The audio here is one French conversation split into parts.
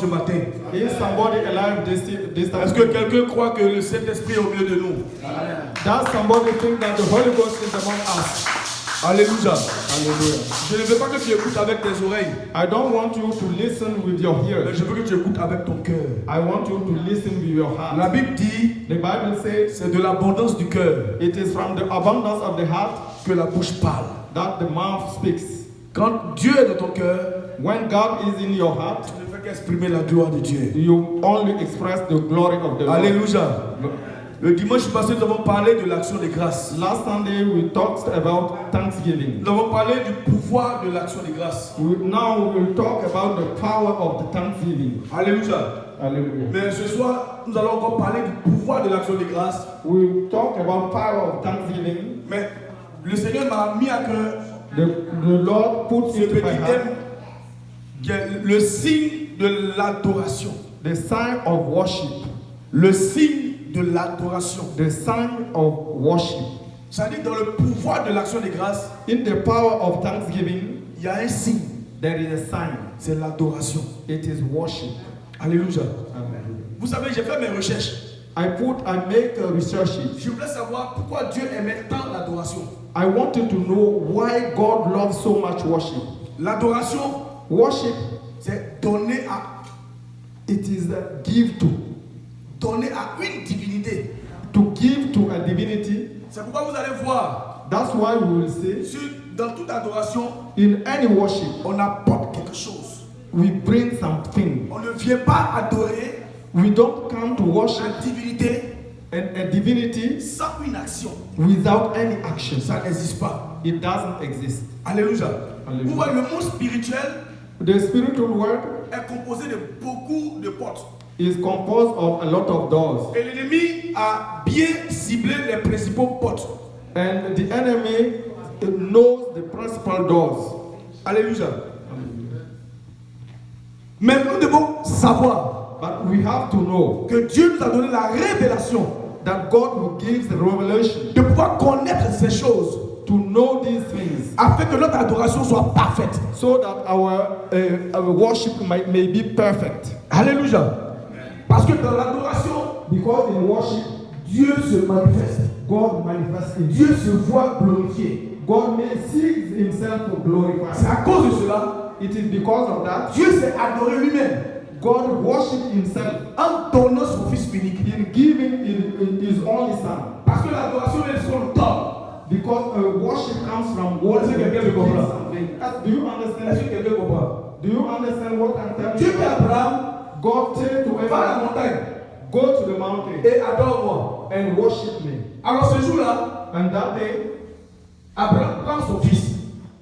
ce matin? Is somebody alive this time? Est-ce que quelqu'un croit que le Saint-Esprit est au milieu de nous? Does somebody think that the Holy Ghost is among us? Alléluia. Hallelujah. Je ne veux pas que tu écoutes avec tes oreilles, I don't want you to listen with your mais ears. je veux que tu écoutes avec ton cœur. I want you to listen with your heart. La Bible dit, The Bible says c'est de l'abondance du cœur it is from the abundance of the heart que la bouche parle. that the mouth speaks. Quand Dieu est dans ton cœur, When God is in your heart, tu ne fais qu'exprimer la gloire de Dieu. you only express the glory of the Lord. Alléluia. Le dimanche passé, nous avons parlé de l'action de grâce. Last Sunday we talked about Thanksgiving. Nous avons parlé du pouvoir de l'action de grâce. Now we will talk about the power of the Thanksgiving. Alléluia. Hallelujah. Mais ce soir, nous allons encore parler du pouvoir de l'action de grâce. We will talk about power of Thanksgiving. Mais le Seigneur m'a mis à cœur The Lord puts ce into petit my heart thème, qui est le signe de l'adoration. the sign of worship. Le signe de l'adoration. The sign of worship. C'est-à-dire dans le pouvoir de l'action de grâce, In the power of Thanksgiving, il y a un signe. there is a sign. C'est l'adoration. It is worship. Alléluia. Amen. Vous savez, j'ai fait mes recherches. I make a research. Je voulais savoir pourquoi Dieu aimait tant l'adoration. I wanted to know why God loves so much worship. L'adoration, Worship, c'est donner à give to. donner à une divinité. To give to a divinity. C'est pourquoi vous allez voir, That's why we will say, dans toute adoration, in any worship, on apporte quelque chose. we bring something. On ne vient pas adorer We don't come to worship la divinité a divinity sans une action. without any action. Ça n'existe pas. It doesn't exist. Alléluia. Alléluia. Vous voyez, le monde spirituel The spiritual world est composé de beaucoup de portes. is composed of a lot of doors. Et l'ennemi a bien ciblé les principaux portes. And the enemy knows the principal doors. Alléluia. Mais nous devons savoir But we have to know que Dieu nous a donné la révélation that God will give the revelation de pouvoir connaître ces choses to know these things afin que notre adoration soit parfaite. so that our worship may be perfect. Alléluia. Parce que dans l'adoration, Because in worship, Dieu se manifeste. God manifests in Dieu se voit glorifié. God sees himself C'est glorified. à cause de cela, It is because of that Dieu s'est adoré lui-même God worshipped himself en donnant son Fils unique. in giving in his only son. Parce que l'adoration est son temps. Because worship comes from Est-ce que quelqu'un me comprend? something. Do you understand? Est-ce que quelqu'un comprend? Do you understand what I'm telling Dieu you? dit à Abraham, God said to va à la Abraham, montagne go to the mountain et adore-moi. and worship me. Alors ce jour-là, And that day, Abraham prend son fils.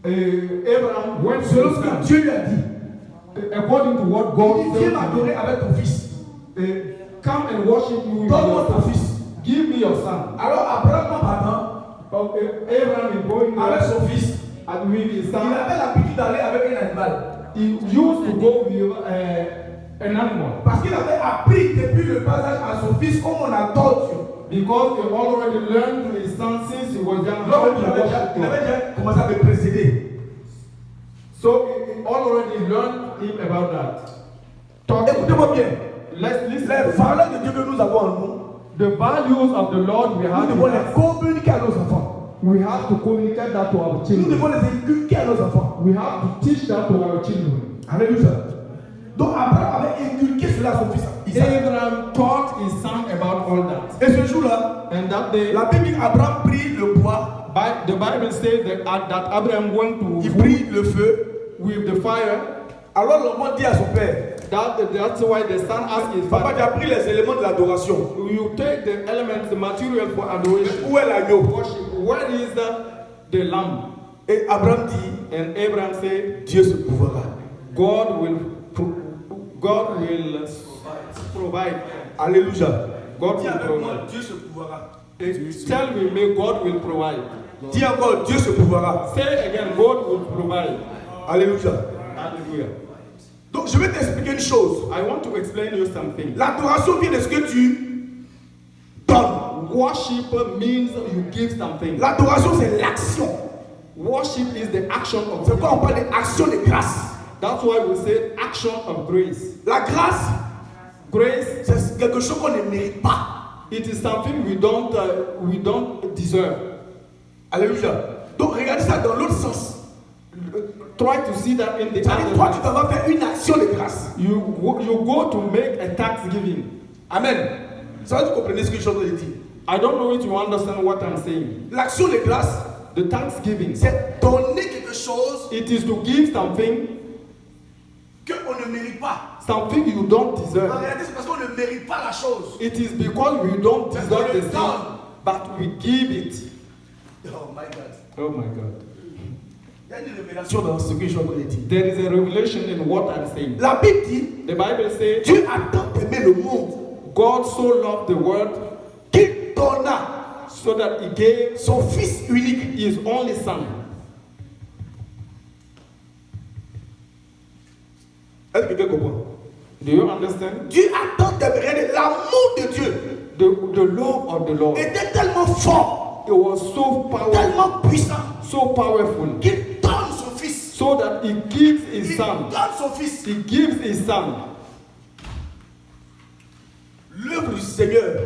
Abraham went to Selon his ce que son. Dieu lui a dit. According to what Il God dit, viens said, m'adorer avec ton fils. come and worship me with Donne-moi your ton son. fils. Give me your son. Alors Abraham, maintenant, Abraham is going avec there son fils, and with his il son. avait l'habitude d'aller avec un animal. He used to go with an animal Parce qu'il avait appris depuis le bas âge à son fils comment on adore Dieu. because he already learned to his son since he was young how Donc to il avait worship God. déjà commencé à me précéder. So he already learned him about that. Écoutez-moi bien. Let's listen. Les valeurs de Dieu que nous avons en nous, The values of the Lord we nous have devons in les us, communiquer à nos enfants. we have to communicate that to our Nous children. devons les inculquer à nos enfants. We have to teach that to our children. Alléluia. Donc Abraham avait inculqué cela à son fils Isaac. Abraham taught his son about all that. Et ce jour-là, And that day, la Bible dit Abraham prit le bois, the Bible says that Abraham went il to prit le feu. with the fire. Alors l'enfant dit à son père, That's why the son asked his papa, father, tu as pris les éléments de l'adoration. you take the elements, the material for adoration. Où est l'agneau? Worship. Where is the lamb? Et Abraham dit, And Abraham said, Dieu se pouvera. God will provide. Alléluia. God Dis will avec moi, provide. Dieu se pouvera. Tell me, God will provide. Dis encore, Dieu se pouvera. Say again, God will provide. Alléluia. Hallelujah. Donc je vais t'expliquer une chose. I want to explain you something. L'adoration vient de ce que tu donnes. Worship means you give something. L'adoration c'est l'action. Worship is the action of C'est quoi on parle d'action de grâce. That's why we say action of grace. La grâce, Grace, c'est quelque chose qu'on ne mérite pas. it is something we don't deserve. Alléluia. Donc regardez ça dans l'autre sens. Try to see that in the C'est-à-dire, other toi, way. tu dois faire une action de grâce. You go to make a thanksgiving. Amen. Ça va, vous comprenez ce que je suis en train de dire. I don't know if you understand what I'm saying. L'action de grâce, The thanksgiving, c'est donner quelque chose it is to give something qu'on ne mérite pas. you don't En deserve. réalité, c'est parce qu'on ne mérite pas la chose. It is because we don't deserve the thing, Done. but we give it. Oh my God. Oh my God. Il y a une révélation dans ce que je suis en train de dire. There is a revelation in what I'm saying. La Bible dit, The Bible says, Dieu a tant aimé le monde God so loved the world qu'il donna so that he gave son Fils unique. his only son. Est-ce que quelqu'un comprend? Do you understand? Dieu a tant aimé. Regardez, l'amour de Dieu The love of the Lord. était tellement fort, It was so powerful, tellement puissant, so powerful, qu'il donne son Fils. so that he gives his Il son. donne son Fils. He gives his son. L'œuvre du Seigneur,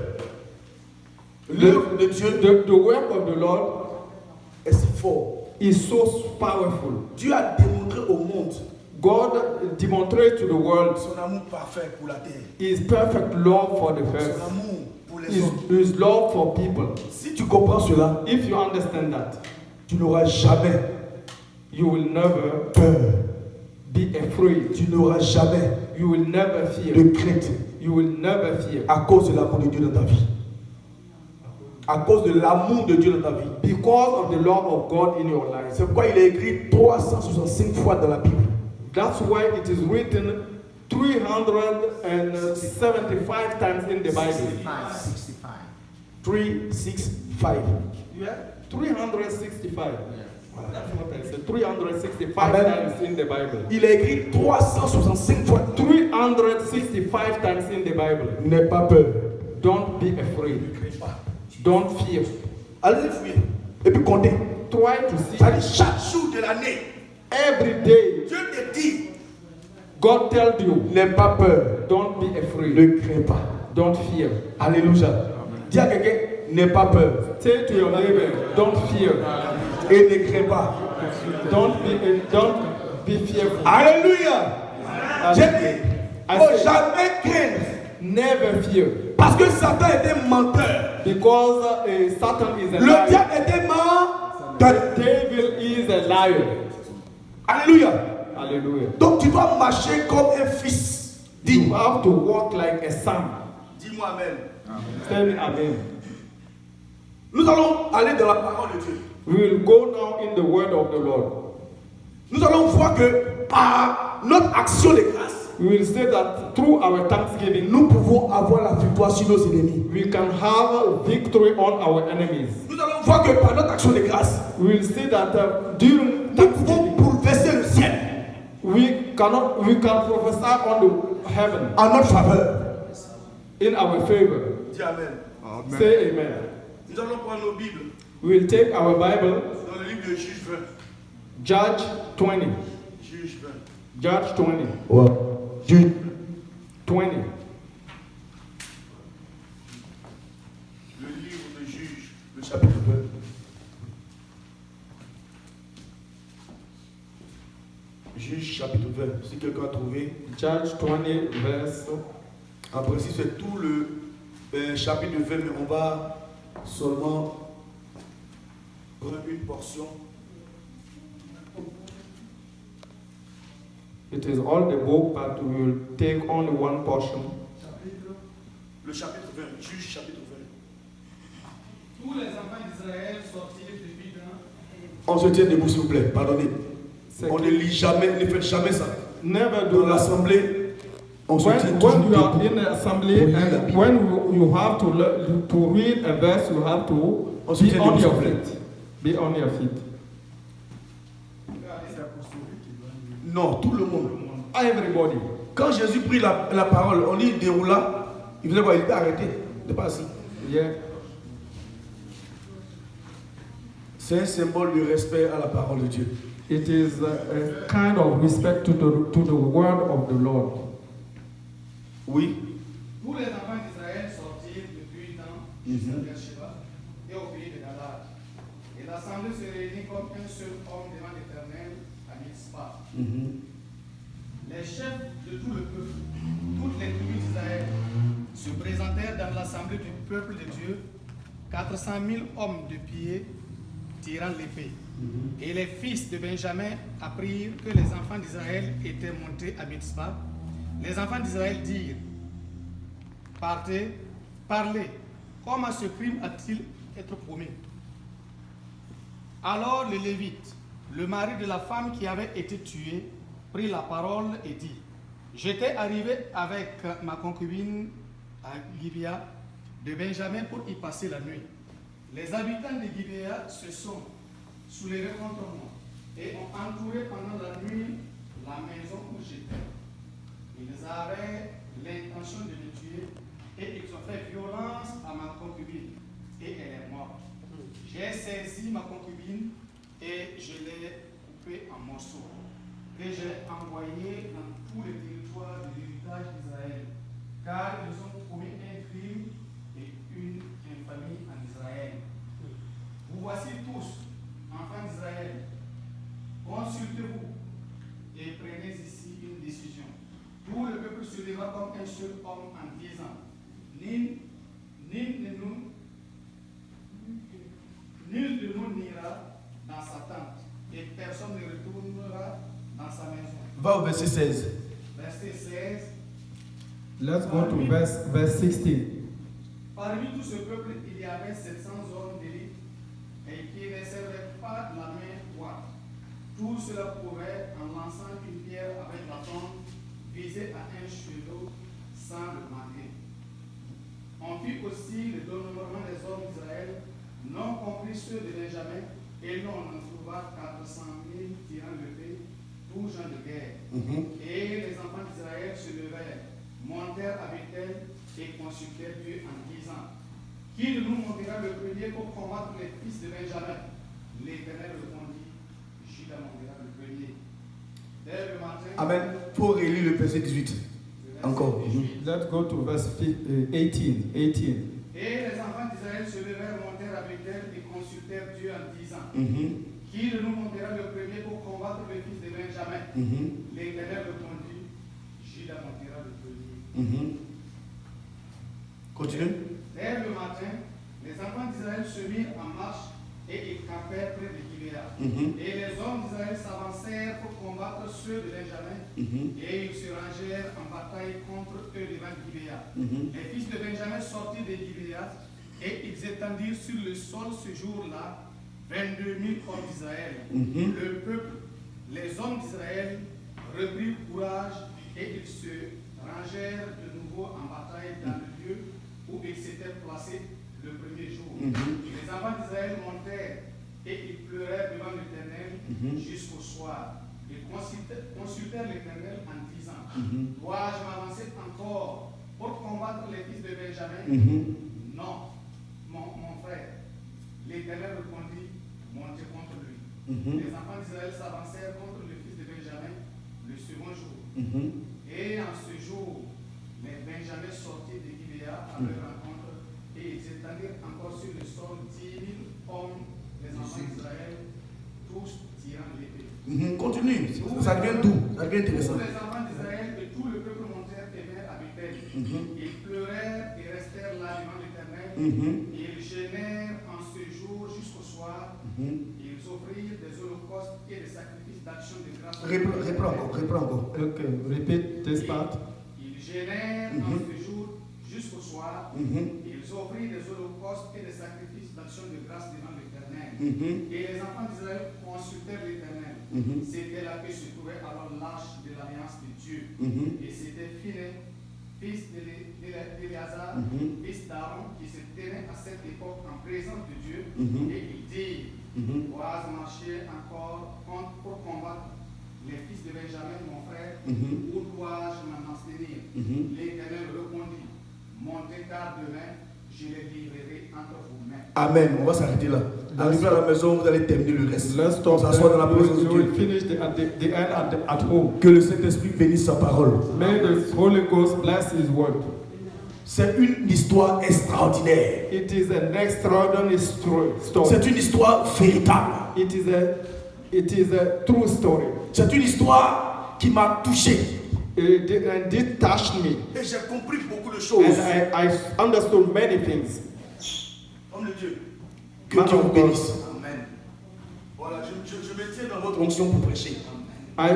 l'œuvre de Dieu The work of the Lord est si fort. is so powerful. Dieu a démontré au monde God demonstrated to the world son amour parfait pour la terre, his perfect love for the son earth, amour pour les hommes. his love for people. Si tu comprends cela, If you understand that, tu n'auras jamais you will never peur, be afraid. tu n'auras jamais You will never fear. de crainte You will never fear. à cause de l'amour de Dieu dans ta vie. À cause de l'amour de Dieu dans ta vie. Because of the love of God in your life. C'est pourquoi il est écrit 365 fois dans la Bible. That's why it is written 375 times in the Bible. 65. 365. Yeah, 365. That's what I said. 365 Amen. times in the Bible. Il est écrit 365 fois. 365 times in the Bible. N'aie pas peur. Don't be afraid. Ne crains pas. Don't fear. Allez fouiller. Et puis comptez. Try to see C'est-à-dire chaque jour de l'année, every day. Dieu te dit, God tells you, n'aie pas peur. don't be afraid. Ne crains pas. Don't fear. Alléluia. Dis à quelqu'un, n'aie pas peur. Say to your neighbor, don't fear. Et ne crains pas. Don't be fearful. Alléluia. J'ai dit, I faut say, jamais craindre. never fear. Parce que Satan était menteur. Because Satan is a Le liar. diable était menteur. Devil is a liar. Alléluia. Hallelujah. Donc tu dois marcher comme un fils. You Dis, have to walk like a son. dis-moi Amen. Say me amen. Nous allons aller dans la parole de Dieu. We will go now in the word of the Lord. Nous allons voir que par notre action de grâce, We will say that through our thanksgiving, nous pouvons avoir la victoire sur nos ennemis. we can have victory on our enemies. Nous allons voir que par notre action de grâce, We will see that during nous pouvons thanksgiving, bouleverser le ciel we can prophesy on the heaven en notre faveur. in our favor. Dis Amen. Say amen. Nous allons prendre nos Bibles We will take our Bible, dans le livre de Juge 20. Judge 20. Juge 20. Judge 20. Ouais. Juge 20. Le livre de Juge, le chapitre 20. Juge chapitre 20. Si quelqu'un a trouvé, Judge 20 verse. en principe c'est tout le chapitre 20, mais on va seulement prendre une portion. It is all the book, but we will take only one portion. Le chapitre 20, Juge chapitre 20. Tous les enfants d'Israël sortirent depuis dans On se tient debout s'il vous plaît, pardonnez. C'est- On ne lit jamais, ne faites jamais ça. Never do Dans that. l'assemblée, on se tient When toujours you are debout. in the assembly and when you have to read a verse, you have to be on your feet. Be on your feet. Non, tout le monde. Everybody. Quand Jésus prit la parole, on dit déroula, il faisait quoi? Il était arrêté, il n'était pas assis. Yeah. C'est un symbole de respect à la parole de Dieu. It is a kind of respect to the word of the Lord. Oui. Tous les enfants d'Israël sortirent depuis Dan jusqu'à Beersheba et au pays de Galad. Et l'assemblée se réunit comme un seul homme devant l'Éternel à Mitzpah. Les chefs de tout le peuple, toutes les tribus d'Israël, se présentèrent dans l'assemblée du peuple de Dieu, 400 000 hommes de pied tirant l'épée. Et les fils de Benjamin apprirent que les enfants d'Israël étaient montés à Mitzpah. Les enfants d'Israël dirent: partez, parlez, comment ce crime a-t-il été promis? Alors le Lévite, le mari de la femme qui avait été tuée, prit la parole et dit: j'étais arrivé avec ma concubine à Gibéa de Benjamin pour y passer la nuit. Les habitants de Gibéa se sont soulevés contre moi et ont entouré pendant la nuit la maison où j'étais. Ils avaient l'intention de me tuer et ils ont fait violence à ma concubine et elle est morte. J'ai saisi ma concubine et je l'ai coupée en morceaux, que j'ai envoyée dans tous les territoires de l'héritage d'Israël, car ils ont commis un crime et une infamie en Israël. Vous voici tous, enfants d'Israël, consultez-vous et prenez ici une décision. Tout le peuple se lèvera comme un seul homme en disant: nul de nous n'ira dans sa tente et personne ne retournera dans sa maison. Va au verset 16. Verset 16. Let's go to verse 16. Parmi tout ce peuple, il y avait 700 hommes d'élite et qui ne servaient pas la main droite. Tout cela pouvait, en lançant une pierre avec la tombe, viser à un cheveu sans le manquer. On fit aussi le dénombrement des hommes d'Israël, non compris ceux de Benjamin, et l'on en trouva 400 000 tirant l'épée, tous gens de guerre. Et les enfants d'Israël se levèrent, montèrent à Bethel et consultèrent Dieu en disant: qui de nous montera le premier pour combattre les fils de Benjamin? L'Éternel répondit: Judas montera le premier. Dès le matin. Amen. Pour relire le verset 18. Encore. Let's go to verse 18. Et les enfants d'Israël se levèrent, montèrent à Bethel et consultèrent Dieu en disant: qui de nous montera le premier pour combattre les fils de Benjamin? L'Éternel répondit: Judas montera le premier. Continue. Dès le matin, les enfants d'Israël se mirent en marche et ils campèrent près de Gibéa. Et les hommes d'Israël s'avancèrent pour combattre ceux de Benjamin et ils se rangèrent en bataille contre eux devant Gibéa. Les fils de Benjamin sortirent de Gibéa et ils étendirent sur le sol ce jour-là 22 000 hommes d'Israël. Le peuple, les hommes d'Israël reprirent courage et ils se rangèrent de nouveau en bataille dans le lieu où ils s'étaient placés le premier jour. Les enfants d'Israël montèrent et ils pleurèrent devant l'Éternel jusqu'au soir. Ils consultèrent l'Éternel en disant: dois-je m'avancer encore pour combattre les fils de Benjamin? Non, mon frère. L'Éternel répondit: montez contre lui. Les enfants d'Israël s'avancèrent contre les fils de Benjamin le second jour. Et en ce jour, les Benjamins sortirent de Gibéa à leur rencontre et ils étendirent encore sur le sol 10 000 hommes, les enfants d'Israël, tous tirant l'épée. Continue. Ça devient doux. Ça devient intéressant. Tous les enfants d'Israël et tout le peuple montèrent et vinrent à Bethel. Ils pleurèrent et restèrent là devant l'Éternel. Ils gênèrent en ce jour jusqu'au soir. Ils offrirent des holocaustes et des sacrifices d'action de grâce. Reprends encore. Okay, repeat this part. Ils gênèrent en ce jour jusqu'au soir. Ils offrirent des holocaustes et des sacrifices d'action de grâce devant l'Éternel. Et les enfants d'Israël consultèrent l'Éternel. C'était là que se trouvait alors l'arche de l'alliance de Dieu. Et c'était Phiné, fils d'Éléazar, fils d'Aaron, qui se tenait à cette époque en présence de Dieu. Et il dit: dois-je marcher encore pour combattre les fils de Benjamin, mon frère, ou dois-je m'en abstenir? L'Éternel répondit: montez car demain, je les livrerai entre vos mains. Amen. On va s'arrêter là. Arrivé à la maison, vous allez terminer le reste. Let's stop S'asseoir dans la there. présence de You will Dieu. finish the end at home. Que le Saint-Esprit bénisse sa parole. May the Holy Ghost bless His word. C'est une histoire extraordinaire. It is an extraordinary story. C'est une histoire véritable. It is a true story. C'est une histoire qui m'a touché. And it touched me. Et j'ai compris beaucoup de choses. And I understood many things. Homme de Dieu, que Dieu vous bénisse. Amen. Voilà, je me tiens dans votre onction pour prêcher. I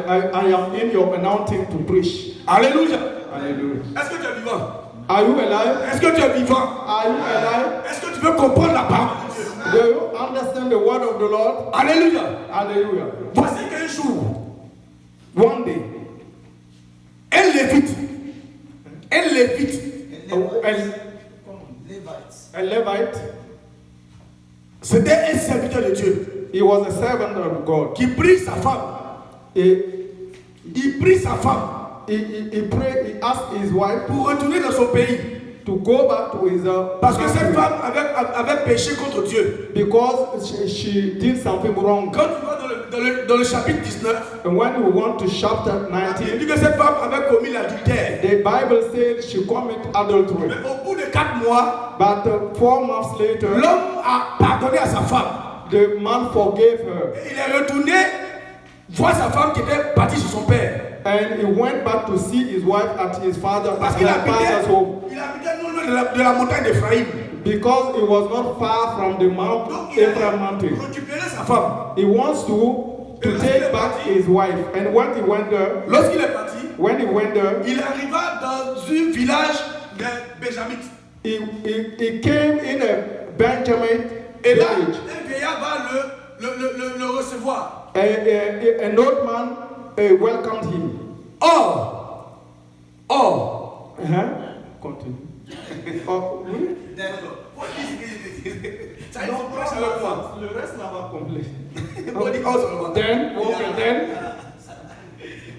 am in your anointing to preach. Alléluia. Hallelujah. Est-ce que tu es vivant? Are you alive? Est-ce que tu es vivant? Are you alive? Est-ce que tu veux comprendre la parole de Dieu? Do you understand the word of the Lord? Alléluia. Hallelujah. Voici qu'un jour, One day, un Lévite, a Levite, c'était un serviteur de Dieu he was a servant of God. qui prit sa femme. Il prit sa femme He prayed, he asked his wife pour retourner dans son pays. to go back to his Parce que cette country femme avait péché contre Dieu. because she did something wrong. Quand tu vas dans le chapitre 19, And when we want to chapter il dit 19, que cette femme avait commis l'adultère. the Bible says she committed adultery. Mais au bout de 4 mois, But 4 months later, l'homme a pardonné à sa femme. the man forgave her. Et il est retourné voir sa femme qui était partie chez son père. And he went back to see his wife at his father's Parce qu'il father's home. habitait non loin de la montagne d'Ephraïm. Because it was not far from the Mount Donc il a Ephraim mountain. récupéré sa femme. He wants to take back his wife. And when he went there, Lorsqu'il est parti, il arriva dans un village de Benjamites. he came in a Benjamin Et là, village. un vieillard va le recevoir. An old man welcomed him. Or, Continue. Oh, oui? ça y est, on prêche avec moi. Le reste n'a pas complet. On dit or seulement. Then,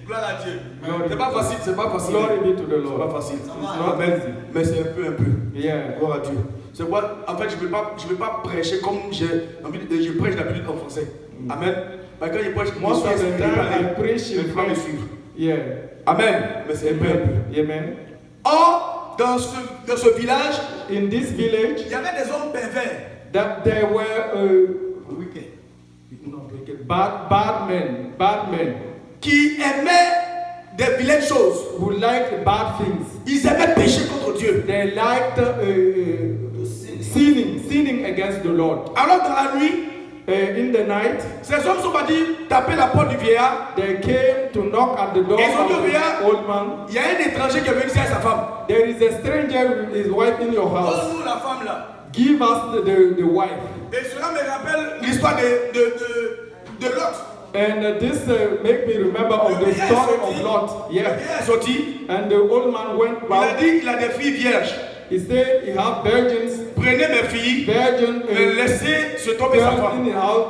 Gloire à Dieu. Glory. C'est pas facile, c'est pas facile. Glory be to the C'est pas Lord. facile. not Amen. easy. Mais c'est un peu. Yeah. Gloire à Dieu. C'est quoi? En fait, je ne vais pas prêcher comme je prêche d'habitude en français. Amen. Mais quand je prêche, Most of the time I preach mais in tu vas me French. suivre. Yeah. Amen. Mais c'est un peu. Amen. Or, dans ce village, In this village, il y avait des hommes pervers. that there were bad men Qui aimaient des vilaines choses. who liked bad things. Ils aimaient pécher contre Dieu. They liked sinning against the Lord. Alors dans la nuit, In the night, ces hommes sont partis taper la porte du vieillard. they came to knock at the door Ils ont dit au of vieillard, the old man. il y a un étranger qui est venu ici à sa femme. There is a stranger with his wife in your house. Donne-nous la femme là. Give us the wife. Et cela me rappelle l'histoire de Lot. And this make me remember of the story of Lot. Le Yeah. vieillard est sorti. And the old man went Il a back. dit il a des filles vierges. He said he had virgins, Prenez mes filles virgin et laissez se tomber sa girls in femme. the house.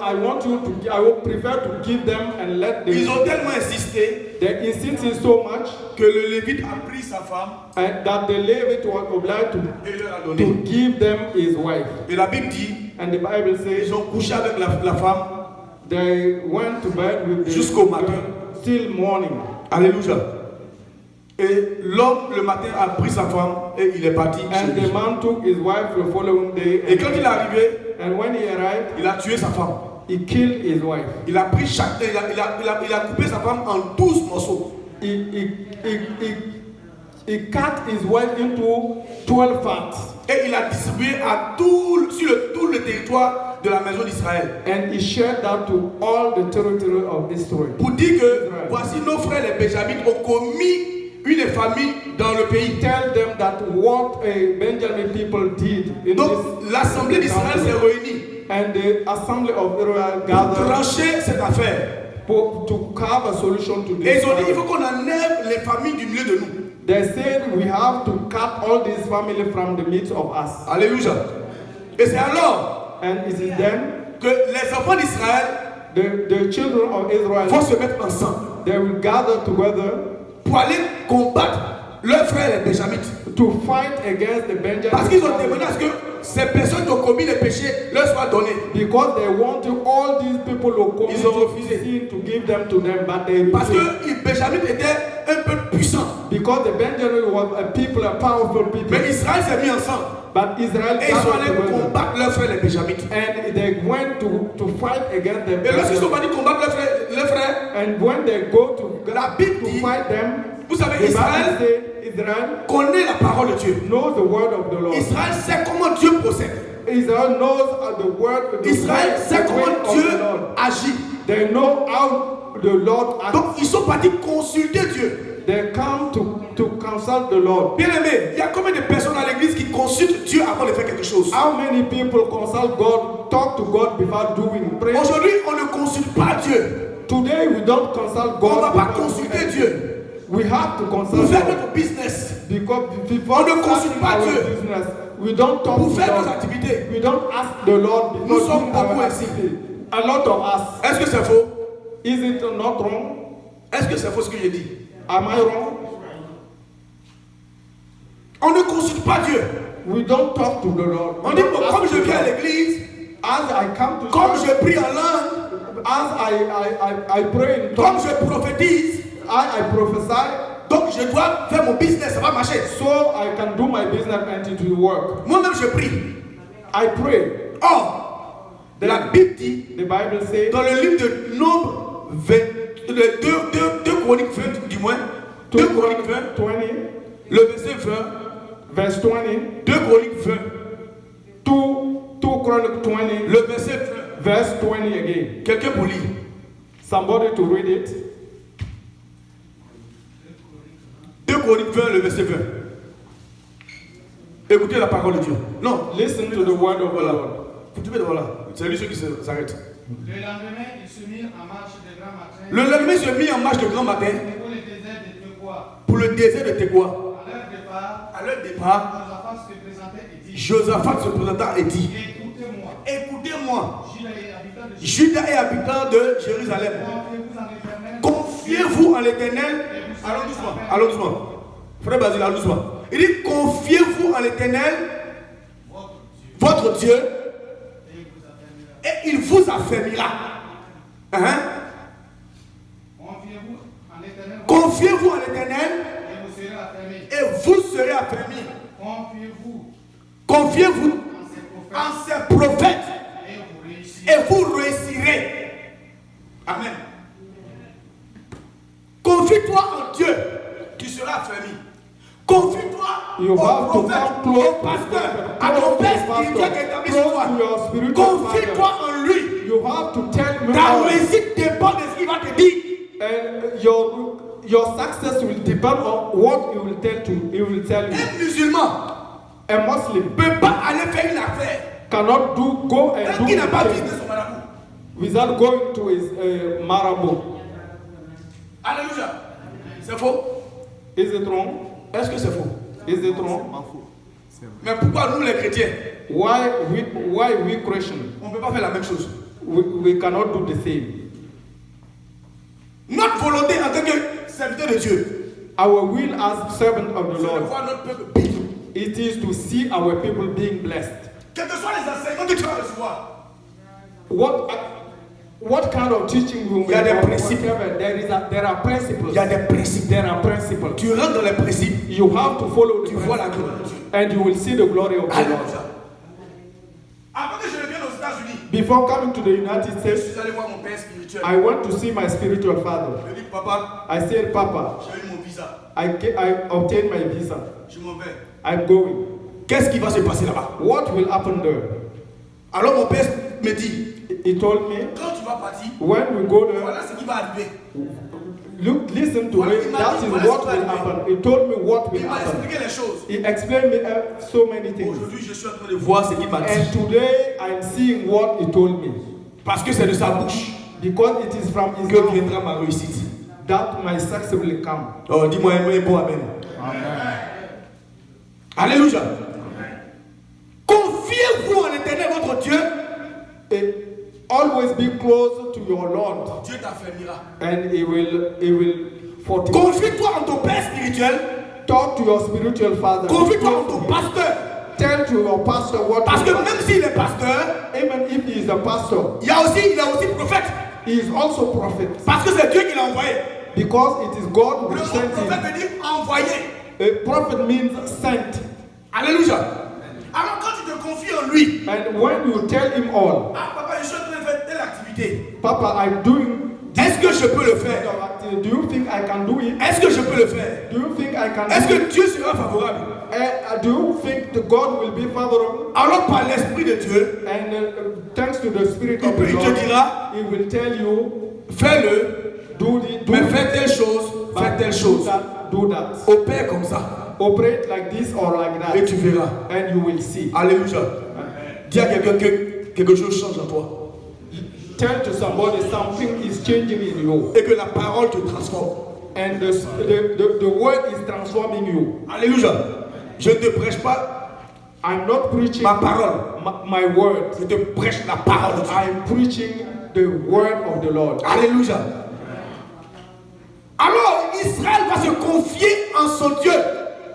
I would prefer to give them and let Ils them. ont tellement insisté They insisted so much que le Lévite a pris sa femme and that the Levite was obliged et leur a to donné. give them his wife. Et la Bible dit And the Bible says ils ont couché avec la femme. they went to bed with the Jusqu'au matin. girl till morning. Alléluia. Et l'homme le matin a pris sa femme et il est parti chez And lui. the man took his wife the following day. Et quand il est arrivé, And when he arrived, il a tué sa femme. he killed his wife. Il a pris il a coupé sa femme en 12 morceaux. He cut his wife into 12 parts. Et il a distribué à tout le territoire de la maison d'Israël. And he shared that to all the territory of Israel. Pour dire que voici nos frères les Benjamites ont commis une infamie dans le pays. Tell them that what Benjamin people did in Donc this l'assemblée d'Israël s'est réunie and the assembly of Israel pour gathered trancher cette affaire. to have a solution to Et this. ils ont dit il faut qu'on enlève les familles du milieu de nous. They said we have to cut all this family from the midst of us. Alléluia. Et c'est alors And it is then que les enfants d'Israël the children of vont Israel, se mettre ensemble they will gather together pour aller combattre leurs frères les Benjamites. to fight against the Benjamins. Parce qu'ils ont demandé à ce que ces personnes qui ont commis les péchés leur soient données. Because they want all these people who commit Ils ont refusé. sin to give them to them, but they Parce refused. que les Benjamites étaient un peuple puissant. Because the Benjamin was a people, a powerful people. Mais Israël s'est mis ensemble. But Israel Et ils sont allés gathered together. combattre leurs frères les Benjamites. And they went to fight against them. Et lorsqu'ils sont partis combattre leurs frères, And when they go to La Bible dit, fight them, vous savez, the Bible Israël say Israel connaît la parole de Dieu. knows the word of the Lord. Israël sait comment Dieu procède. Israel knows the word, the Israël way sait of comment Dieu the Lord. agit. They know how the Lord acts. Donc ils sont partis consulter Dieu. They come to consult the Lord. Bien aimé, il y a combien de personnes à l'église qui consultent Dieu avant de faire quelque chose? How many people consult God, talk to God before doing prayer? Aujourd'hui, on ne consulte pas Dieu. Today we don't consult On ne God. va pas before consulter doing Dieu. anything. We have to Pour consult faire God. notre business, Because before On ne consulte starting pas our Dieu. business, we don't talk pour to faire nos God. activités. We don't ask the Lord Nous before sommes doing our beaucoup ici. activity. A lot of us. Est-ce que c'est faux? Is it not wrong? Est-ce que c'est faux ce que j'ai dit? Am I wrong? On ne consulte pas Dieu. We don't talk to the Lord. On We dit, don't bon, ask comme je the viens à Lord. l'église, As I come to comme church, je prie en langue, as I pray in comme tongues, je prophétise, I prophesy, donc je dois faire mon business, ça va marcher. so I can do my business and it will work. Moi-même, je prie. I pray. Or, la Bible dit, The Bible says, dans le livre de Nombre 20, 2 Chroniques 20, du moins, 2 Chroniques 20, 20, le verset 20, verse 20, 2 Chroniques 20, 2 Chronicles 20, le verset 20. verse 20 again. Quelqu'un pour lire. Somebody to read it. 2 Chroniques 20, le verset 20. Écoutez la parole de Dieu. Non, Listen to the word of the voilà. Lord. Vous devez voilà. C'est lui ceux qui s'arrêtent. Le lendemain, ils se mirent en marche de grand matin Le lendemain, se mit en marche de grand matin pour le désert de Tekoa. pour le désert de Tekoa. À leur départ, À leur départ, Josaphat se présentait et dit, Josaphat se présenta et dit, écoutez-moi, écoutez-moi, Judas et habitants de Judas et habitants de Jérusalem, confiez-vous en l'Éternel, confiez-vous en l'Éternel. Allons doucement, allons doucement. Frère Basile, allons doucement. Il dit, confiez-vous en l'Éternel, votre Dieu, et il vous affermira. Hein? confiez-vous en l'Éternel, Confiez-vous en l'Éternel et vous serez affermis. et vous serez affermis. Confiez-vous Confiez-vous en ses prophètes en ses prophètes et vous réussirez. et vous réussirez. Amen. Confie-toi en Dieu, tu seras affermi. Confie-toi You au have to prophète, come close au to pasteur, the à ton pastor, père close to the spirituel qui est établi sur toi. close to your spiritual Confie-toi father. en lui. You have to tell me Ta all. réussite dépend de ce qu'il va te dire. And your success will depend on what he will tell you. Un musulman A Muslim ne peut pas aller faire une affaire cannot go and tant do qu'il n'a pas it visité son marabout. without going to his marabout. Alléluia. C'est faux? Is it wrong? Est-ce que c'est faux? Is it wrong? Mais pourquoi nous les chrétiens, Why we Christians on ne peut pas faire la même chose? we cannot do the same? Notre volonté en tant que serviteur de Dieu, Our will as servant of the c'est de Lord, voir notre peuple béni. it is to see our people being blessed. Quels que soient les enseignements que tu vas recevoir, What kind of teaching will Il y a des have, principes. whatever, there are principles. il y a des principes. There are principles. Tu rentres dans les principes, You have to follow the tu vois la principles, gloire de Dieu. and you will see the glory of the Lord. Alléluia. Avant que je ne vienne aux États-Unis, Before coming to the United je States, suis allé voir mon père spirituel. I went to see my spiritual father. Je lui ai dit, papa, I said, Papa, j'ai eu mon visa. I obtained my visa. Je m'en vais. I'm going. Qu'est-ce qui va se passer là-bas? What will happen there? Alors mon père me dit, He told me, quand tu vas partir, when we go there, voilà ce qui va arriver. look, listen to me. That is what will happen. He told me what will Il m'a happen. expliqué les choses. He explained me so many things. Aujourd'hui, je suis en train de voir ce qu'il m'a And dit. today I'm seeing what he told me. Parce que c'est de sa bouche Because it is from his que mouth viendra ma réussite. that my success will come. Oh, dis-moi un bon amen. Alléluia. Confiez-vous en l'Éternel, votre Dieu. Always be close to your Lord, Dieu t'affermira. and he will fortify. Confie-toi en ton Père spirituel. talk to your spiritual father. Confie-toi à ton pasteur. Tell to your pastor what. Parce que you want. même s'il est pasteur, Even if he is a pastor, il est aussi prophète. he is also prophet. Parce que c'est Dieu qui l'a envoyé. Because it is God who Le mot sent prophète him. veut dire envoyé. A prophet means sent. Alléluia. Alors quand tu te confies en lui, And when you tell him all, ah papa, je suis en train de faire telle activité. Papa, I'm doing. Est-ce que je peux le faire? Do you think I can do it? Est-ce que je peux le faire? Do you think I can Est-ce do que Dieu sera favorable? it? Do you think the God will be favorable? Alors par l'Esprit de Dieu, And thanks to the Spirit il of the te Lord, dira, He will tell you, fais-le, do mais it, fais telle chose, fais telle chose. do that. Opère comme ça Operate like this or like et that, tu verras. and you will see. Alléluia. Dis à quelqu'un que quelque chose change en toi Tell to somebody something is changing in you, et que la parole te transforme. and the word is transforming you. Alléluia. Je ne te prêche pas I'm not preaching ma parole. my word. Je te prêche la parole de Dieu. I'm preaching the word of the Lord. Alléluia. Alors Israël va se confier en son Dieu.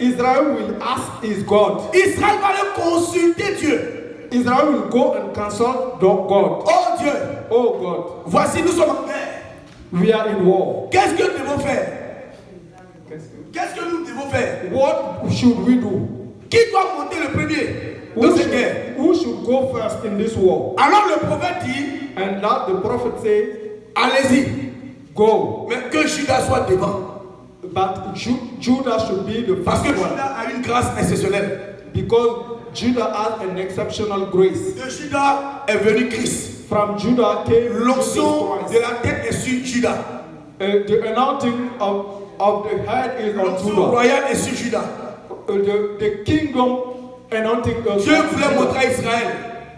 Israel will ask his God. Israël va le consulter Dieu. Israel will go and consult God. Oh Dieu, Oh God, voici nous sommes en guerre. we are in war. Qu'est-ce que nous devons faire? Qu'est-ce que nous devons faire? What should we do? Qui doit monter le premier dans cette guerre? Who should go first in this war? Alors le prophète dit, And that the prophet says, allez-y, go. mais que Judas soit devant. But Judah should be the Parce que first one. Judas a une grâce exceptionnelle. Because Judah has an exceptional grace. De Judas est venu Christ. From Judah came Jesus L'onction Christ. de la tête est sur Judas. The anointing of the head is on L'onction Judah. royale est sur Judas. The kingdom anointing is Dieu on voulait Judah. montrer à Israël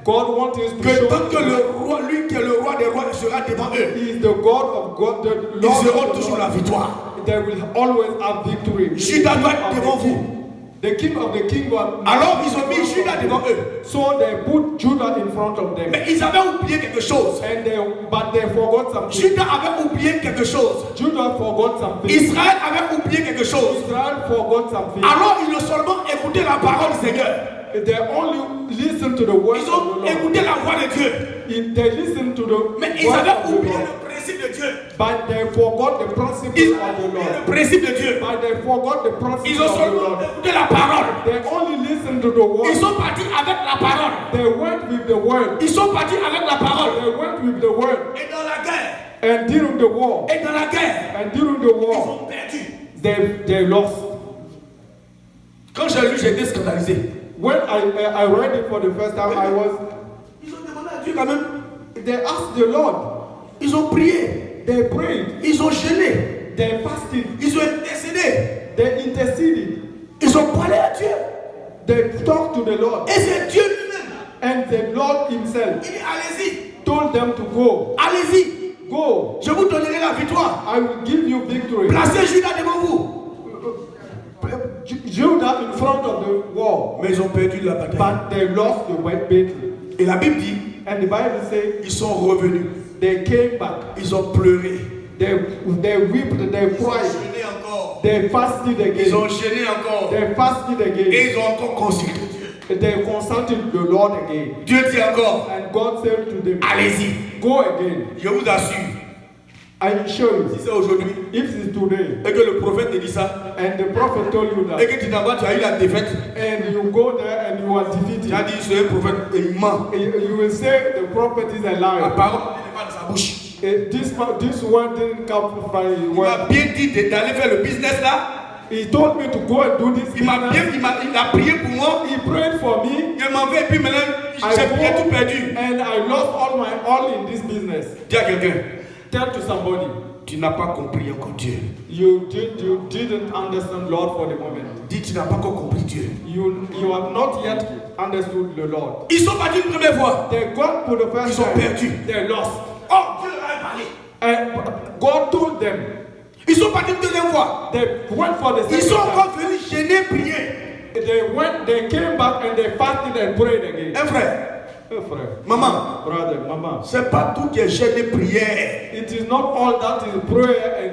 God wants us to que show tant que le roi, lui qui est le roi des rois, sera devant eux, He is the God of God, the ils Lord auront of the toujours la Lord. victoire. They will always have victory. Judas doit être devant vous. The king of the kingdom. Alors ils ont mis Judas devant eux. So they put Judah in front of them. Mais ils avaient oublié quelque chose. But they forgot something. Judas avait oublié quelque chose. Judah forgot something. Israël avait oublié quelque chose. Israel forgot something. Alors ils ont seulement écouté la parole du Seigneur. They only listen to the words Ils of ont the Lord. écouté la voix de Dieu. They listen to the Mais ils words avaient of the oublié Lord. le principe de Dieu. But they forgot the principle Ils of avaient the oublié Lord. le principe de Dieu. But they forgot the Ils principle ont of the seulement Lord. écouté la parole. They only listen to the word. Ils sont partis avec la parole. They went with the word. Ils sont partis avec la parole. They went with the word. Et dans la guerre, And during the war, et dans la guerre, and during the ils war, ont perdu. they lost. Quand j'ai lu, j'ai été scandalisé. When I read it for the first time, Ils ont demandé à Dieu quand même. they asked the Lord. Ils ont prié. They prayed. Ils ont jeûné. They fasted. Ils ont intercédé. They interceded. Ils ont parlé à Dieu. They talked to the Lord. Et c'est Dieu lui-même. And the Lord himself Il dit allez-y. told them to go. Allez-y. Go. Je vous donnerai la victoire. I will give you victory. Placez Judas devant vous. Judah in front of the war. Mais ils ont perdu la bataille. But they lost the battle. Et la Bible dit, And the Bible says ils sont revenus. they came back. Ils ont pleuré. They wept, they Ils ont cried. jeûné encore. They fasted Ils ont again. jeûné encore. They fasted Et again. ils ont encore consulté Dieu. They consulted the Lord again. Dieu dit encore, And God said to them, allez-y. go again. Je vous assure, I assure you, si c'est aujourd'hui, if it's today, et que le prophète te dit ça, and the prophet told you et that, que tu t'en vas, tu as eu la défaite, and you go there and you are tu defeated, as dit, c'est un prophète, et il ment. you will say the prophet is a La liar. parole n'est pas dans sa bouche. This one didn't come from his Il m'a word. bien dit d'aller faire le business là. He told me to go and do this Il m'a bien, business. il a prié pour moi. He prayed for me, Il m'en veut, et puis maintenant, I j'ai tout go, perdu. and I lost all in this business. Dis à quelqu'un, Tell to somebody, tu n'as pas compris encore Dieu. you didn't understand Lord for the moment. Dis, tu n'as pas encore compris Dieu. You have not yet understood the Lord. Ils sont partis une première fois. They got for the first Ils ont time. perdu. They lost. Oh, Dieu leur a parlé. And God told them. Ils sont partis une deuxième fois. They went for the Ils second sont time. encore venus gêner, prier. They came back and they fasted and prayed again. Un frère, frère. Maman, Brother, maman. c'est pas tout qui est jeûne et prière. It is not all that is prayer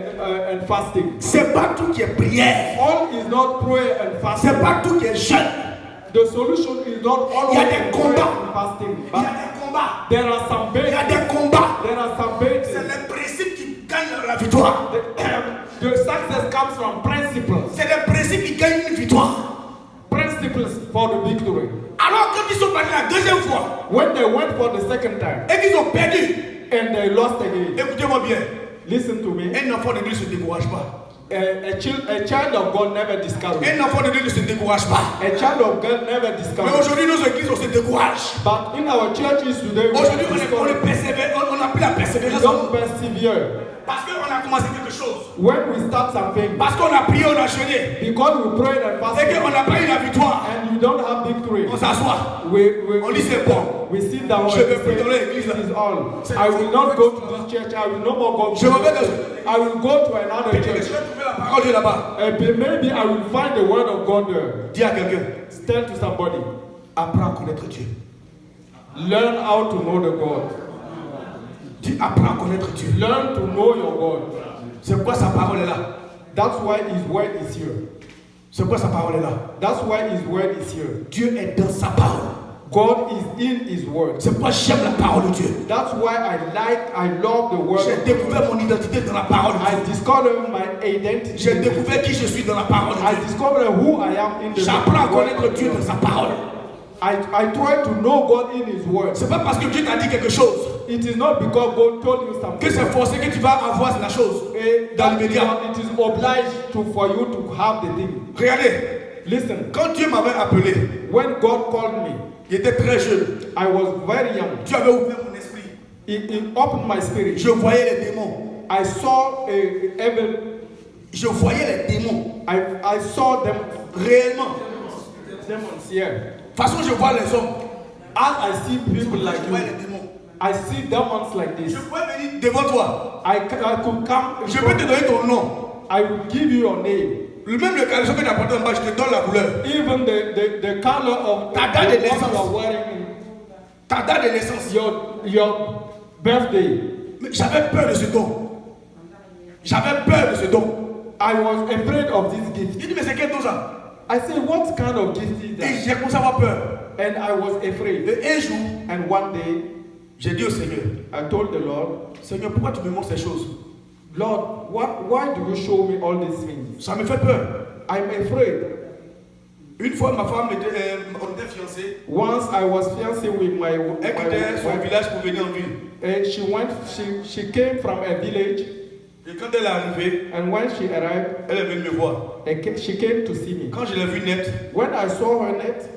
and fasting. C'est pas tout qui est prière. All is not prayer and fasting. C'est pas tout qui est jeûne. The solution is not Il y a always des prayer combats. and fasting. Il y a But des combats. there are some Il y a bases. des combats. There are some C'est bases. les principes qui gagnent la victoire. The success comes from principles. C'est les principes qui gagnent une victoire. Principles for the victory. Alors quand ils sont partis la deuxième fois When they went for the second time et qu'ils ont perdu, and they lost again, écoutez-moi bien, listen to me. un enfant de Dieu ne se décourage pas. A child of God never discourages. Un enfant de Dieu ne se décourage pas. A child of God never Mais discourages. aujourd'hui, nos églises, on se décourage. But in our churches today, we Aujourd'hui, on discourage. n'a plus la We persévérance. don't persevere. Parce qu'on a commencé quelque chose. When we start something, Parce qu'on a prié, on a jeûné. because we prayed and Et fasted, qu'on n'a pas eu la victoire. and you don't have victory, On s'assoit. On dit c'est bon. we sit down and Je vais say, plus dans l'église. this is all. I will not go to this church. I will no more go Je m'en vais dans to I will go to another Je vais church. trouver la parole de Dieu là-bas. And maybe I will find the word of God there. Dis à quelqu'un, Tell to somebody, apprends à connaître Dieu. learn how to know the God. Dis, apprends à connaître Dieu. Learn to know your God. C'est quoi sa parole est là? That's why His word is here. C'est quoi sa parole est là? That's why His word is here. Dieu est dans sa parole. God is in His word. C'est pourquoi j'aime la parole de Dieu. That's why I love the word. J'ai of God. découvert mon identité dans la parole de I Dieu. discovered my identity. J'ai découvert qui je suis dans la parole de I Dieu. discovered who I am in the J'apprends à word connaître of Dieu God. dans sa parole. I try to know God in His word. C'est pas parce que Dieu t'a dit quelque chose It is not because God told you que something. c'est forcé que tu vas avoir la chose. Dans l'immédiat. It is obliged for you to have the thing. Regardez, Listen, quand Dieu m'avait appelé, when God called me, il était très jeune. I was very young. Dieu avait ouvert mon esprit. It opened my spirit. Je voyais les démons. I saw even Je voyais les démons. I saw them Réellement. demons here. De toute façon, je vois les hommes. As I see people like Je vois you, les démons. I see demons like Je this. peux venir devant toi. I could come. Je peux te donner ton nom. I will give you your name. Même le caleçon que tu as porté en bas, je te donne la couleur. Even the color of Ta date de what naissance. you are wearing, Ta date de naissance. your birthday. Mais j'avais peur de ce don. J'avais peur de ce don. I was afraid of this gift. Il dit, mais c'est quel don ça? I said, what kind of gift is Et that? j'ai commencé à avoir peur. And I was afraid. Et un jour, And one day, j'ai dit au Seigneur, I told the Lord, Seigneur, pourquoi tu me montres ces choses? Lord, why do you show me all these things? Ça me fait peur. I'm afraid. Une fois, ma femme on était fiancés. Once I was fiancé with my Elle quittait son wife, village pour venir en ville. and she came from a village, Et quand elle est arrivée, and when she arrived, elle est venue me voir. she came to see me. Quand je l'ai vue net, When I saw her net,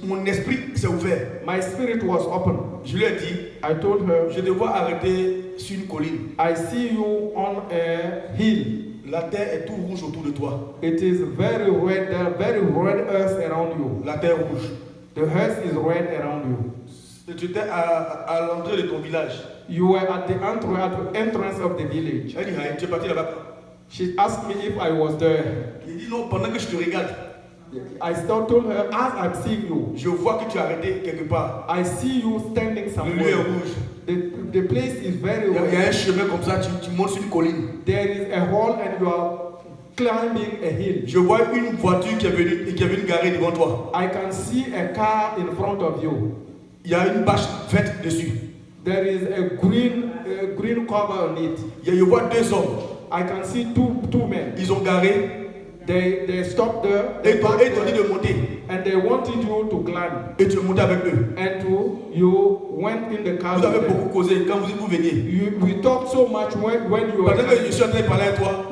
mon esprit s'est ouvert. my spirit was open. Je lui ai dit, I told her, je te vois arrêter sur une colline. I see you on a hill. La terre est tout rouge autour de toi. It is very red, there are very red earth around you. La terre rouge. The earth is red around you. Et tu étais à l'entrée de ton village. You were at the entrance of the village. Elle dit, Haï, tu es parti là-bas. She asked me if I was there. Il dit, non, pendant que je te regarde, I still told her, as I'm seeing you, je vois que tu es arrêté quelque part. I see you standing Le lieu est somewhere. rouge. The place is very Il y a un red. chemin comme ça, tu montes sur une colline. There is a hole and you are climbing a hill. Je vois une voiture qui est venue garer devant toi. I can see a car in front of you. Il y a une bâche verte dessus. There is a green cover on it. Je vois deux hommes. I can see two men. Ils ont garé They stopped there. et They ils t'ont parked dit there, de monter. and they wanted you to climb. Et tu es monté avec eux. And you went in the car. Vous avez with them. beaucoup causé quand vous veniez. We talked so much when you were. Pendant que je suis en train de parler à toi,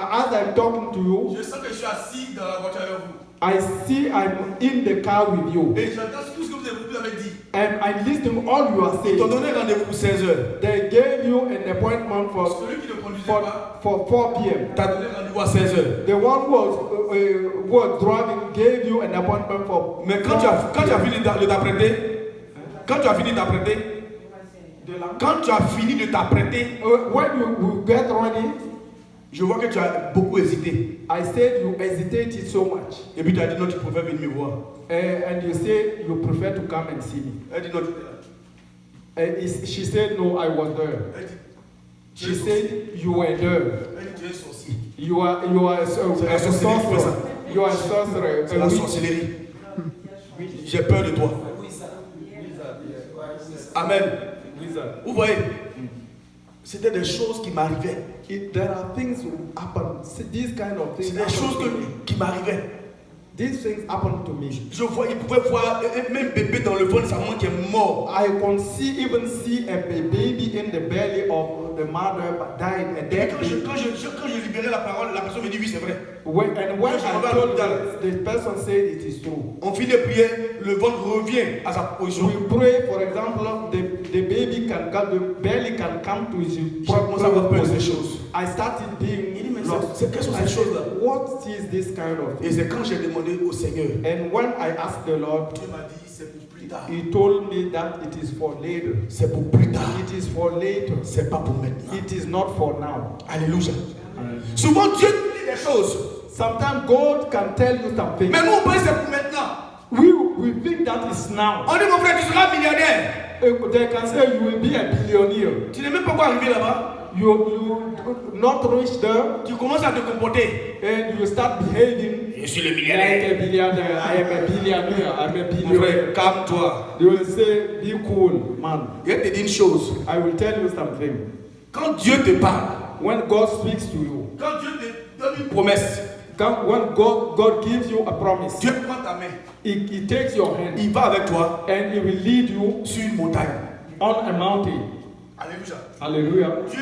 As I'm talking to you, je sens que je suis assis dans la voiture avec vous. I see I'm in the car with you, Et j'entends tout ce que vous avez dit. and I listen to all you are Ils t'ont saying. donné rendez-vous pour 16 heures. They gave you an appointment Celui qui ne conduisait pas for 4 p.m. t'a donné rendez-vous à 16 heures. The one who was driving gave you an appointment for. Mais quand tu as fini de t'apprêter, quand tu as fini The lamp. quand tu as fini de t'apprêter, When you get ready, Je vois que tu as beaucoup hésité. I said you hesitated so much. Et puis tu as dit non, tu préfères venir me voir. And you say you prefer to come and see me. Elle dit non, tu She said, no, I was there. Elle dit, She said, you were there. elle dit, tu es sorcier. You are a sorcerer. You are a sorcerer. C'est la sorcellerie. J'ai peur de toi. Amen. Vous voyez, c'était des choses qui m'arrivaient. There are things who happen. These kind of things. C'est des choses qui m'arrivaient. These things happen to me. Je vois, il pouvait voir même bébé dans le ventre de sa maman qui est mort. I can even see a baby in the belly of the mother but died. And Et quand je libérais la parole, la personne me dit oui, c'est vrai. When I told the person said it is true. On finit de prier, le ventre revient à sa position. We pray, for example, the baby the belly can come to his proper position. I started being lost. C'est quelles sont ces choses-là? What is this kind of thing? Et c'est quand j'ai demandé au Seigneur. And when I asked the Lord, Dieu m'a dit c'est pour plus tard. He told me that it is for later. C'est pour plus tard. It is for later. C'est pas pour maintenant. It is not for now. Alléluia. Souvent Dieu nous dit des choses. Sometimes God can tell you something. Mais nous on pense que c'est pour maintenant. We think that is now. On dit mon frère, tu seras millionnaire. They can say you will be a billionaire. Tu n'es même pas encore arrivé là-bas. You not reach there. Tu commences à te comporter. And you start behaving. Je suis le Like millionnaire. a billionaire. I am a billionaire. I'm a Mon billionaire. frère, calme-toi. You will say, be cool, man. Je vais te dire une chose. I will tell you something. Quand Dieu te parle, When God speaks to you, quand Dieu te donne une promesse, when God gives you a promise, Dieu prend ta main. he takes your hand Il va avec toi and He will lead you sur une montagne. on a mountain. Alléluia. Hallelujah. Dieu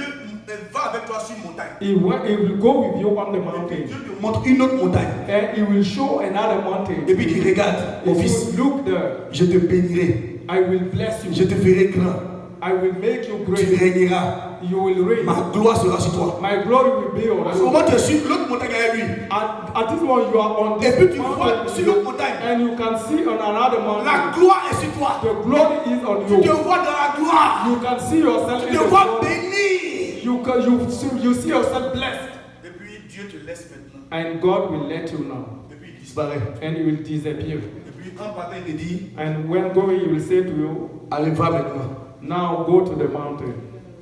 va avec toi sur une montagne. He will go with you on the mountain. Dieu te montre une autre montagne. And He will show another mountain. Et puis il dit, regarde, mon If fils, you look there, je te bénirai. I will bless you. Je te ferai grand. I will make you Tu great. régneras. You will reign. Ma gloire sera sur toi. My glory will be on À ce you. moment, tu es sur l'autre montagne avec lui. At this moment, you are on Et this puis tu vois mountain, sur l'autre montagne, and you can see on another la mountain. gloire est sur toi. The glory is on Tu te you. vois dans la gloire. You can see yourself Tu in te the vois glory. béni. You see yourself blessed, Et puis Dieu te laisse maintenant. and God will let you know, Et puis il disparaît. and He will disappear. Et puis en partant, il te dit, And when going, He will say to you, allez, va maintenant. now go to the mountain.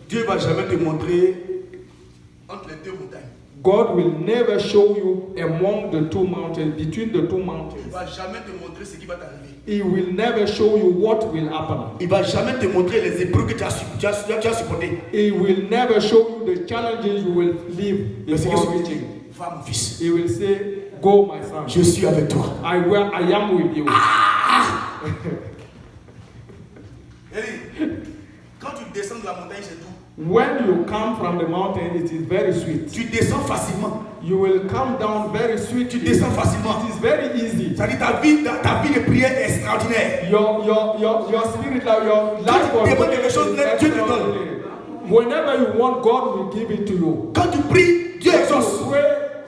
Dieu ne va jamais te montrer entre les deux montagnes. God will never show you among the two mountains, between the two Il ne mountains. va jamais te montrer ce qui va t'arriver. He will never show you what will happen. Il ne va jamais te montrer les épreuves que tu as supportées. He will never show you the challenges you will live Mais c'est before que reaching. va mon fils, He will say, go my son. je suis avec toi. I am with you. Eli, quand tu descends de la montagne, c'est tout. When you come from the mountain, it is very sweet. Tu descends facilement. You will come down very sweet. Tu descends facilement. It is very easy. Ça dit ta vie de prière est extraordinaire. Your spirit, your life Quand tu demandes quelque chose, Dieu te donne. extraordinary. Whenever you want, God will give it to you. Quand tu pries, Dieu When exauce. you pray,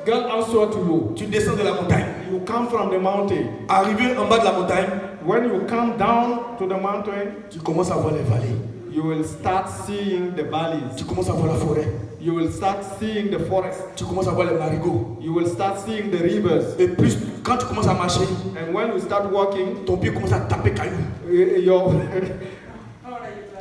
God answer to you. Tu descends de la montagne. You come from the mountain. Arrivé en bas de la montagne, When you come down to the mountain, tu commences à voir les vallées. you will start seeing the valleys. Tu commences à voir la forêt. You will start seeing the forest. Tu commences à voir les marigots. You will start seeing the rivers. Et plus, quand tu commences à marcher, And when you start walking, ton pied commence à taper caillou.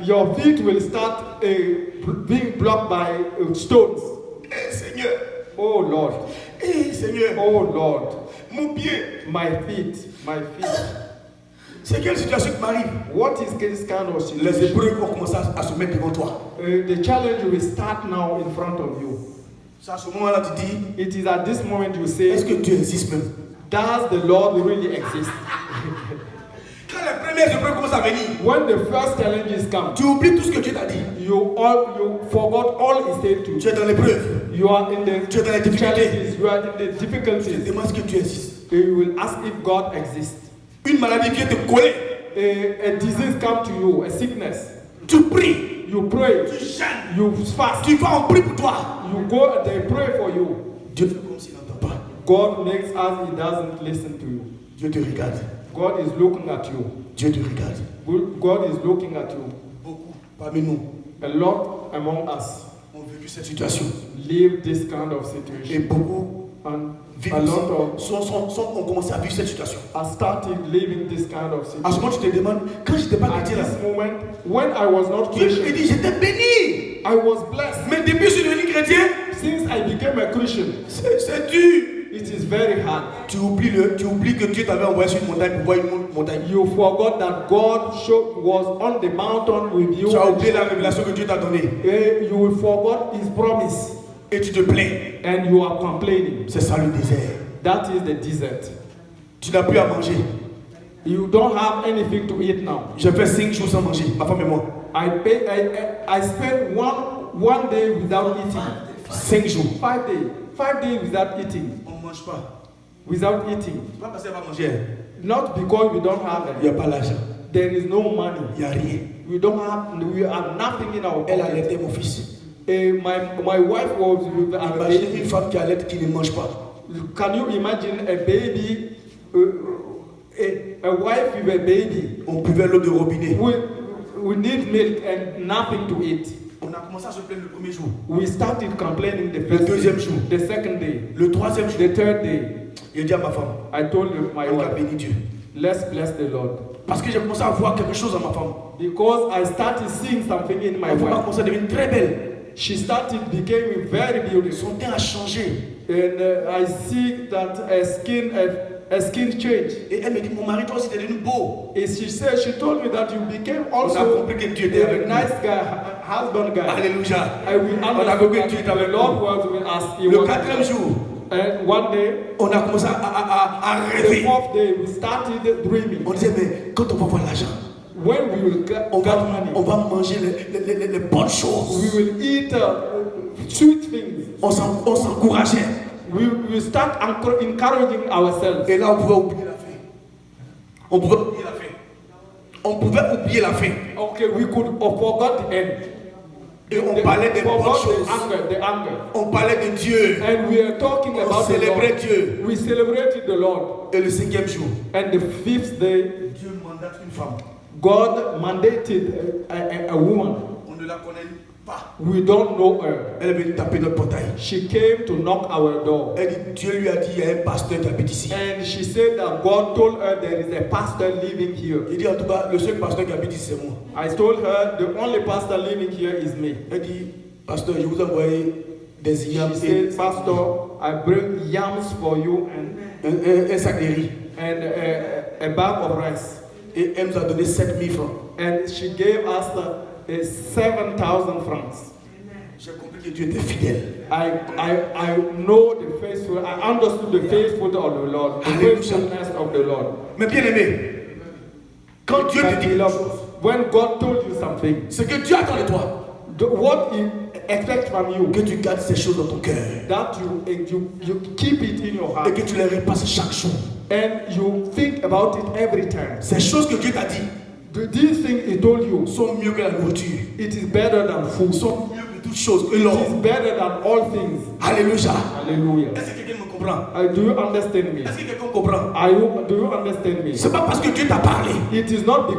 your feet will start being blocked by stones. Eh Seigneur, Oh Lord, eh Seigneur, oh Lord, mon pied. my feet. C'est quelle situation qui m'arrive? What is this kind of Les situation? épreuves vont commencer à se mettre devant toi. The challenge will start now in front of you. C'est à ce moment-là tu dis, It is at this moment you say, est-ce que Dieu existe même? does the Lord really exist? Quand les premières épreuves commencent à venir, When the first challenges come, tu oublies tout ce que Dieu t'a dit. you forgot all He said to you. Tu es dans l'épreuve. You are in the Tu es dans les difficultés. challenges, you are in the Tu te difficulties. demandes que Dieu existe. You will ask if God exists. Une maladie vient te coller. A disease come to you, a sickness. Tu pries. You pray, Tu jeûnes. you fast, Tu vas en prier pour toi. you go and they pray for you. Dieu fait comme s'il n'entend pas. God makes us, He doesn't listen to you. Dieu te regarde. God is looking at you. Dieu te regarde. God is looking at you. Beaucoup parmi nous A lot among us, ont vécu vécu cette situation. live this kind of Et situation. beaucoup And vivent a lot ont commencé à vivre cette situation. I started living this kind of À ce situation. moment, tu te demandes, quand je n'étais pas At chrétien, this moment, when I was not Dieu me Christian, dit, j'étais béni. I was blessed. Mais depuis que je suis devenu chrétien, Since I became a Christian, c'est dur. it is very hard. Tu oublies que Dieu t'avait envoyé sur une montagne pour voir une montagne. You forgot that God was on the mountain with you. Tu as oublié la révélation que Dieu t'a donnée. You forgot His promise, Et tu te plains. and you are complaining. C'est ça le désert. That is the desert. Tu n'as plus à manger. You don't have anything to eat now. J'ai fait 5 jours sans manger, ma femme et moi. I spent one day without eating. 5 jours. 5 days without eating. On ne mange pas. Without eating. C'est pas parce qu'elle va manger. Not because we don't have Il n'y it. a pas l'argent. There is no money. Il n'y a rien. We have nothing in our Elle pocket. allaitait mon fils. My wife was with a Imaginez baby. une femme qui allait qui ne mange pas. Can you imagine a baby, a wife with a baby? On buvait l'eau de robinet. We need milk and nothing to eat. On a commencé à se plaindre le premier jour. We started complaining the Le first deuxième day, jour. the second day, Le troisième jour, the third day. j'ai dit à ma femme, I told my on a wife, béni Dieu. let's bless the Lord. Parce que j'ai commencé à voir quelque chose dans ma femme. Because I started seeing something in my Ma femme a wife. commencé à devenir très belle. She started becoming very beautiful. Son teint a changé. And I see that her skin changed. Et elle me dit, mon mari, toi aussi, t'es devenu beau. And she told me that you became On a also compris que Dieu était a avec nous. nice guy, husband guy. Alléluia. And we On a compris que understood Dieu était that avec the Lord nous. was with us. He Le was quatrième with us. jour, And one day, on a commencé à the rêver. fourth day, we started dreaming. On disait, mais quand on va voir l'argent, When we will get on money, va manger les bonnes choses. we will eat sweet things. On s'encourageait. We will start encouraging ourselves. Et là, on pouvait oublier la faim. On pouvait oublier la faim. On pouvait oublier la faim. Okay, we could forget the end. Et on parlait des bonnes Forgot choses. the anger. On parlait de Dieu. And we are talking On about the célébrait Lord. Dieu. We celebrated the Lord. Et le 5e jour, And the fifth day, Dieu mandate une femme. God mandated a woman. On ne la connaît pas. We don't know her. Elle est venue taper notre portail. She came to knock our door. Elle dit, Dieu lui a dit, il y a un pasteur qui habite ici. And she said that God told her there is a pastor living here. Il dit, en tout cas, le seul pasteur qui habite ici, c'est moi. I told her the only pastor living here is me. Elle dit, pasteur, je vous ai envoyé des yams She et said, Pastor, I bring yams for you un sac de riz. and a bag of rice. Et elle nous a donné 7000 francs. And she gave us 7,000 francs. J'ai compris que Dieu était fidèle. I know the faithful, I understood the faithfulness of the Lord, the Hallelujah. faithfulness of the Lord. Mais bien aimé, quand Dieu te dit quelque chose, When God told you something, ce que Dieu attend de toi, what He expects from you, que tu gardes ces choses dans ton cœur that you keep it in your et heart que tu les repasses chaque jour. and you think about it every time. Ces choses que Dieu t'a dit These things He told you, sont mieux que la nourriture, it is better than food. sont mieux que toutes choses, que It l'or. is better than all things. Alléluia. Hallelujah. Est-ce que quelqu'un me comprend? Do you understand me? Est-ce que quelqu'un comprend? Do you understand me? C'est pas parce que Dieu t'a parlé It is not because